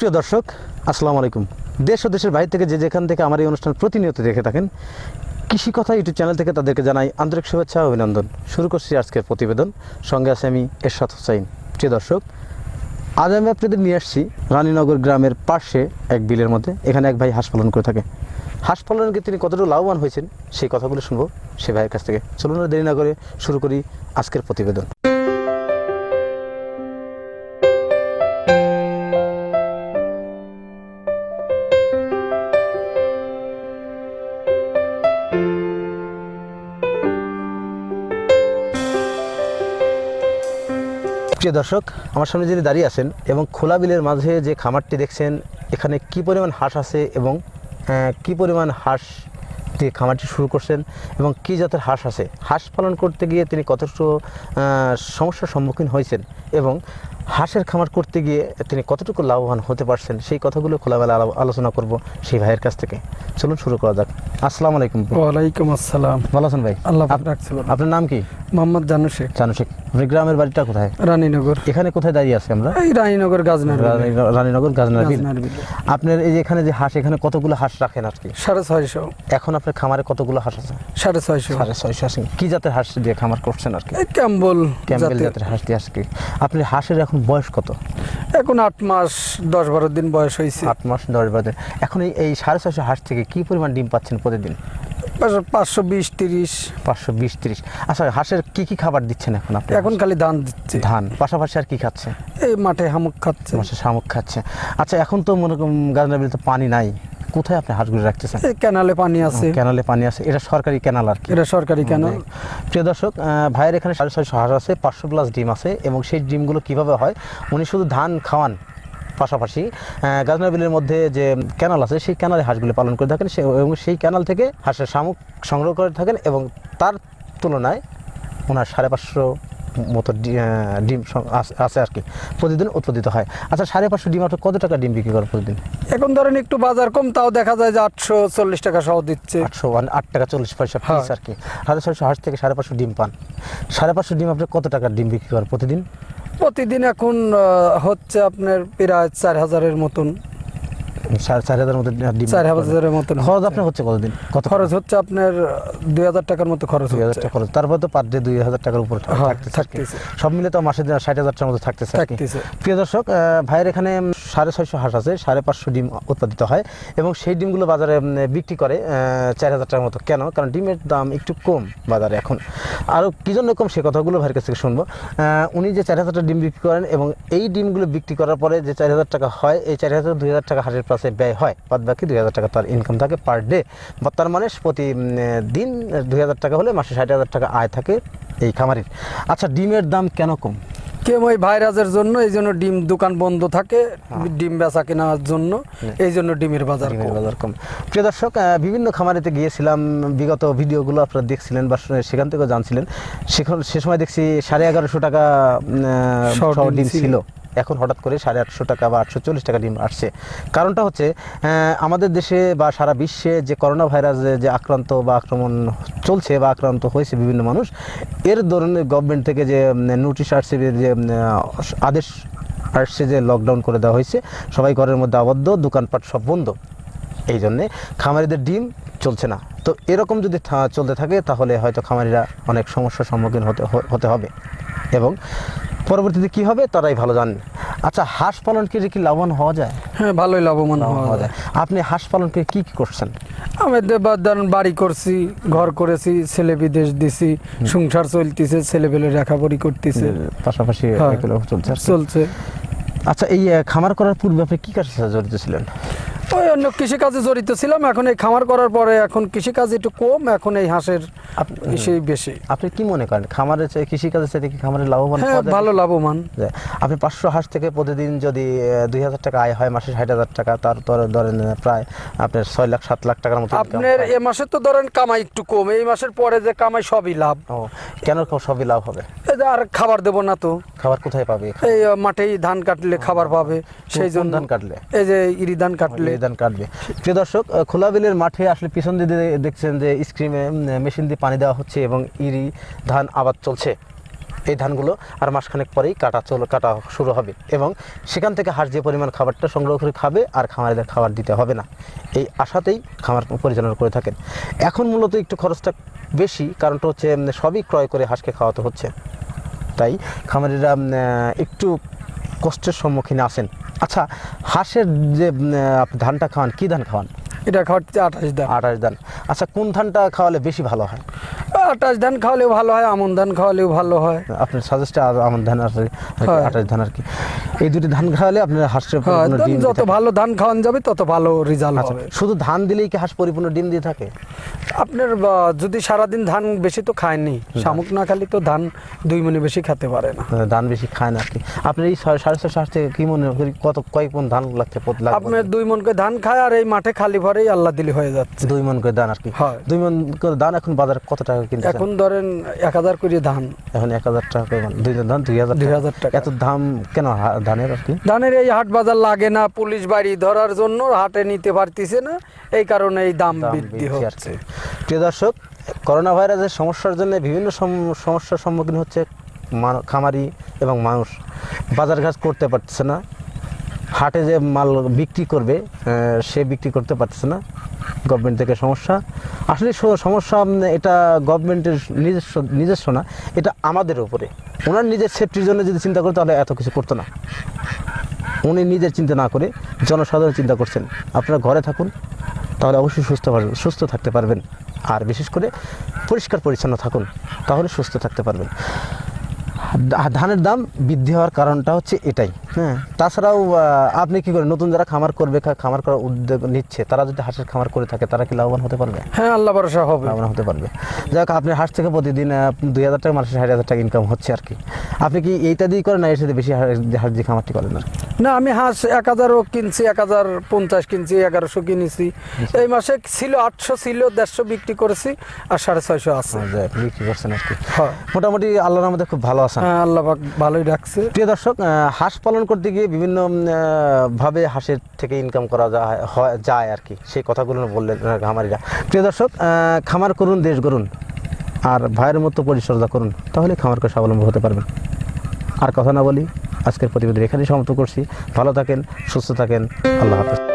প্রিয় দর্শক, আসসালামু আলাইকুম। দেশ ও দেশের বাইরে থেকে যে যেখান থেকে আমার এই অনুষ্ঠান প্রতিনিয়ত দেখে থাকেন, কৃষি কথা ইউটিউব চ্যানেল থেকে তাদেরকে জানাই আন্তরিক শুভেচ্ছা ও অভিনন্দন। শুরু করছি আজকের প্রতিবেদন, সঙ্গে আছে আমি এরশাদ হোসাইন। প্রিয় দর্শক, আজ আমি আপনাদের নিয়ে আসছি রানীনগর গ্রামের পাশে এক বিলের মধ্যে। এখানে এক ভাই হাঁস পালন করে থাকে। হাঁস পালনকে তিনি কতটুকু লাভবান হয়েছেন সেই কথাগুলো শুনবো সে ভাইয়ের কাছ থেকে। চলুন দেরি না করে শুরু করি আজকের প্রতিবেদন। প্রিয় দর্শক, আমার সামনে যিনি দাঁড়িয়ে আছেন এবং খোলা বিলের মাঝে যে খামারটি দেখছেন, এখানে কি পরিমাণ হাঁস আছে এবং কি পরিমাণ হাঁস দিয়ে খামারটি শুরু করছেন এবং কী জাতের হাঁস আছে, হাঁস পালন করতে গিয়ে তিনি কতটুকু সমস্যার সম্মুখীন হয়েছেন এবং হাঁসের খামার করতে গিয়ে তিনি কতটুকু লাভবান হতে পারছেন, সেই কথাগুলো খোলামেলা আলোচনা করব সেই ভাইয়ের কাছ থেকে। চলুন শুরু করা যাক। আসসালামু আলাইকুম। ওয়ালাইকুম আসসালাম। ভালো আছেন ভাই? আল্লাহ রাখছে। আপনার নাম কি? মোহাম্মদ জানু শেখ। জানু শেখ। আপনার গ্রামের বাড়িটা কোথায়? রানীনগর। এখানে কোথায় দাঁড়িয়ে আছি আমরা? এই রানীনগর গাজনার। রানীনগর গাজনার বিল। আপনার এই যে এখানে যে হাঁস, এখানে কতগুলো হাঁস রাখেন আজকে? 650। এখন আপনার খামারে কতগুলো হাঁস আছে? 650। 650 আছে। কি জাতের হাঁস দিয়ে খামার করছেন আর কি? ক্যাম্বেল জাতের হাঁস দিয়ে আজকে। আপনার হাঁসের এখন বয়স কত? এখন 8 মাস 10-12 দিন বয়স হয়েছে। 8 মাস 10-12 দিন। এখন এই 650 হাঁস থেকে কি পরিমাণ ডিম পাচ্ছেন প্রতিদিন? 520-30। 520-30। আচ্ছা, হাঁসের কি কি খাবার দিচ্ছেন এখন আপনি? এখন খালি ধান দিচ্ছে। ধান পাশাপাশি আর কি খাচ্ছে? এই মাঠে শামুক খাচ্ছে। মাঠে শামুক খাচ্ছে। আচ্ছা, এখন তো মনে করুন গাজনা বিলে তো পানি নাই, কোথায় আপনি হাঁসগুলো রাখতেছেন? এই ক্যানালে পানি আছে। ক্যানালে পানি আছে। এটা সরকারি ক্যানাল আর কি? এটা সরকারি ক্যানাল। প্রিয় দর্শক, ভাইয়ের এখানে 650 হাঁস আছে, 500+ ডিম আছে এবং সেই ডিমগুলো কিভাবে হয়, উনি শুধু ধান খাওয়ান, পাশাপাশি গাজনা বিলের মধ্যে যে ক্যানাল আছে সেই ক্যানালে হাঁসগুলো পালন করে থাকেন এবং সেই ক্যানাল থেকে হাঁসের শামুক সংগ্রহ করে থাকেন এবং তার তুলনায় ওনার 550 মতো ডিম আছে আর কি, প্রতিদিন উৎপাদিত হয়। আচ্ছা, 550 ডিম আপনার কত টাকা ডিম বিক্রি করে প্রতিদিন? এখন ধরেন একটু বাজার কম, তাও দেখা যায় যে 840 টাকা সহ দিচ্ছে। 8 টাকা 40 পয়সা পিস আর কি। 650 হাঁস থেকে 550 ডিম পান। 550 ডিম আপনার কত টাকার ডিম বিক্রি করে প্রতিদিন? প্রতিদিন এখন হচ্ছে আপনার প্রায় 4000-এর মতন। 4,000 মতো ডিম। 4000-এর মতন। খরচ আপনার হচ্ছে কতদিন? কত খরচ হচ্ছে আপনার 2000 টাকার মতো খরচ। 2000 টাকা খরচ। তারপর তো পার ডে 2000 টাকার উপর থাকতেছে। সব মিলে তো মাসে 60,000 টাকার মতো থাকতেছে। প্রিয় দর্শক, ভাইয়ের এখানে 650 হাঁস আছে, 550 ডিম উৎপাদিত হয় এবং সেই ডিমগুলো বাজারে বিক্রি করে 4000 টাকার মতো। কেন? কারণ ডিমের দাম একটু কম বাজারে এখন। আরও কী জন্য কম, সে কথাগুলো ভাইয়ের কাছ থেকে শুনবো। উনি যে 4000 টাকা ডিম বিক্রি করেন এবং এই ডিমগুলো বিক্রি করার পরে যে 4000 টাকা হয়, এই 4000-2000 টাকা হাঁসের প্লাসে ব্যয় হয়, বাদ বাকি 2000 টাকা তার ইনকাম থাকে পার ডে। তার মানে প্রতি দিন 2000 টাকা হলে মাসে 60,000 টাকা আয় থাকে এই খামারির। আচ্ছা, ডিমের দাম কেন কম? কেউ ওই ভাইরাসের জন্য, এই জন্য ডিম দোকান বন্ধ থাকে, ডিম বেচা কেনার জন্য, এই জন্য ডিমের বাজার কম। প্রিয় দর্শক, বিভিন্ন খামারেতে গিয়েছিলাম, বিগত ভিডিওগুলো আপনারা দেখছিলেন বা সেখান থেকেও জানছিলেন। সে সময় দেখছি 1150 টাকা ডিম ছিল, এখন হঠাৎ করে 850 টাকা বা 840 টাকা ডিম আসছে। কারণটা হচ্ছে আমাদের দেশে বা সারা বিশ্বে যে করোনা ভাইরাস যে আক্রান্ত বা আক্রমণ চলছে বা আক্রান্ত হয়েছে বিভিন্ন মানুষ, এর ধরনের গভর্নমেন্ট থেকে যে নোটিশ আসছে, যে আদেশ আসছে যে লকডাউন করে দেওয়া হয়েছে, সবাই ঘরের মধ্যে আবদ্ধ, দোকানপাট সব বন্ধ। এই জন্যে খামারিদের ডিম চলছে না। তো এরকম যদি চলতে থাকে তাহলে হয়তো খামারিরা অনেক সমস্যার সম্মুখীন হতে হবে এবং পরবর্তীতে কী হবে তারাই ভালো জানেন। আচ্ছা, হাঁস পালন করে কি লাভবান হওয়া যায়? হ্যাঁ, ভালোই লাভবান হওয়া যায়। আপনি হাঁস পালন করে কী কী করছেন? আমি ধরেন বাড়ি করছি, ঘর করেছি, ছেলে বিদেশ দিছি, সংসার চলতেছে, ছেলেপেলে লেখাপড়ি করতেছে, পাশাপাশি চলছে। আচ্ছা, এই খামার করার পূর্বে আপনি কী কাজের সাথে জড়িত ছিলেন? ওই অন্য কৃষিকাজে জড়িত ছিলাম। এখন এই খামার করার পরে এখন কৃষিকাজ একটু কম, এখন এই হাঁসের সেই বেশি। আপনি কি মনে করেন খামারের চেয়ে কৃষিকাজের চাইতে কি খামারের লাভবান? হ্যাঁ, ভালো লাভবান। আপনি 500 হাঁস থেকে প্রতিদিন যদি 2000 টাকা আয় হয়, মাসে 60,000 টাকা, তার ধরেন প্রায় আপনার 6-7 লাখ টাকার মতো। আপনার এ মাসে তো ধরেন কামাই একটু কম, এই মাসের পরে যে কামাই সবই লাভ। কেন সবই লাভ হবে? আর খাবার দেবো না তো, খাবার কোথায় পাবে? এই মাঠেই ধান কাটলে খাবার পাবে, সেই জন্য ধান কাটলে, এই যে ইরি ধান কাটলে ধান কাটবে। প্রিয় দর্শক, খোলা বিলের মাঠে আসলে পিছন দিয়ে দেখছেন যে স্ক্রিমে মেশিন দিয়ে পানি দেওয়া হচ্ছে এবং ইরি ধান আবাদ চলছে। এই ধানগুলো আর মাসখানেক পরেই কাটা শুরু হবে, এবং সেখান থেকে হাঁস যে পরিমাণ খাবারটা সংগ্রহ করে খাবে আর খামারিদের খাবার দিতে হবে না, এই আশাতেই খামার পরিচালনা করে থাকেন। এখন মূলত একটু খরচটা বেশি, কারণটা হচ্ছে সবই ক্রয় করে হাঁসকে খাওয়াতে হচ্ছে, তাই খামারিরা একটু কষ্টের সম্মুখীন আছেন। আচ্ছা, হাঁসের যে ধানটা খাওয়ান, কী ধান খাওয়ান? এটা খাওয়াচ্ছে 28 ধান। 28 ধান। আচ্ছা, কোন ধানটা খাওয়ালে বেশি ভালো হয়? 28 ধান খাওয়ালেও ভালো হয়, আমন ধান খাওয়ালেও ভালো হয়। আপনার সাজেস্টে আমন ধান আর হ্যাঁ। 28 ধান আর কি, এই দুটি ধান খাওয়ালে আপনার হাঁসের পরিপূর্ণ ডিম যত ভালো ধান খাওয়ান যাবে তত ভালো রেজাল্ট আচ্ছা, হবে। শুধু ধান দিলেই কি হাঁস পরিপূর্ণ ডিম দিয়ে থাকে? আপনার যদি সারাদিন ধান বেশি তো খায়নি, শামুক না খালি তো ধান 2 মণ বেশি খেতে পারে না। ধান বেশি খায় না আর কি। আপনার এই 650 হাঁস থেকে কি মনে করি কয়েক মণ ধান লাগতে আপনার 2 মণ করে ধান খায়, আর এই মাঠে খালি ভরেই আল্লাহ দিলি হয়ে যাচ্ছে। 2 মণ করে ধান আর কি। হয়। 2 মণ করে ধান এখন বাজারে কত টাকা কিনতে? এখন ধরেন 1000 করে ধান। এখন 1000 টাকা করে ধান, 2000 টাকা। এত দাম কেন ধানের আর কি? ধানের এই হাট বাজার লাগে না, পুলিশ বাড়ি ধরার জন্য হাটে নিতে পারতিছে না, এই কারণে এই দাম বৃদ্ধি আর হচ্ছে। কি। প্রিয় দর্শক, করোনা ভাইরাসের সমস্যার জন্য বিভিন্ন সমস্যার সম্মুখীন হচ্ছে খামারি এবং মানুষ। বাজারঘাট করতে পারতেছে না, হাটে যে মাল বিক্রি করবে সে বিক্রি করতে পারতেছে না, গভর্নমেন্ট থেকে সমস্যা। আসলে সমস্যা এটা গভর্নমেন্টের নিজস্ব না, এটা আমাদের উপরে। ওনার নিজের সেফটির জন্য যদি চিন্তা করে তাহলে এত কিছু করতো না। উনি নিজের চিন্তা না করে জনসাধারণ চিন্তা করছেন। আপনারা ঘরে থাকুন, তাহলে অবশ্যই সুস্থ থাকতে পারবেন, আর বিশেষ করে পরিষ্কার পরিচ্ছন্ন থাকুন, তাহলে সুস্থ থাকতে পারবেন। ধানের দাম বৃদ্ধি হওয়ার কারণটা হচ্ছে এটাই। হ্যাঁ, তাছাড়াও আপনি কি করেন, নতুন যারা খামার করবে, খামার করার উদ্যোগ নিচ্ছে, তারা যদি হাঁসের খামার করে থাকে তারা কি লাভবান হতে পারবে? হ্যাঁ, আল্লাহ ভরসা হবে, লাভবান হতে পারবে। যাই হোক, আপনি হাঁস থেকে প্রতিদিন 2000 টাকা, মাসে 60,000 টাকা ইনকাম হচ্ছে আর কি। আপনি কি এইটা দিয়ে করেন না এর সাথে বেশি হাঁস দিয়ে খামারটি করেন আর? না, আমি হাঁস 1000ও কিনছি, 1050 কিনছি, 1100 কিনেছি। এই মাসে ছিল 800, ছিল 150 বিক্রি করেছি, আর 650 আছে। বিক্রি করছেন আর কি। হ্যাঁ, মোটামুটি আল্লাহর রহমতে খুব ভালো আছেন। হ্যাঁ, আল্লাহ পাক ভালোই রাখছে। প্রিয় দর্শক, হাঁস পালন করতে গিয়ে বিভিন্ন ভাবে হাঁসের থেকে ইনকাম করা যায় আর কি, সেই কথাগুলো বললেন খামারিরা। প্রিয় দর্শক, খামার করুন, দেশ গড়ুন, আর ভাইয়ের মতো পরিচর্যা করুন, তাহলে খামার করে স্বাবলম্বী হতে পারবেন। আর কথা না বলি, আজকের প্রতিবেদন এখানেই সমাপ্ত করছি। ভালো থাকেন, সুস্থ থাকেন, আল্লাহ হাফেজ।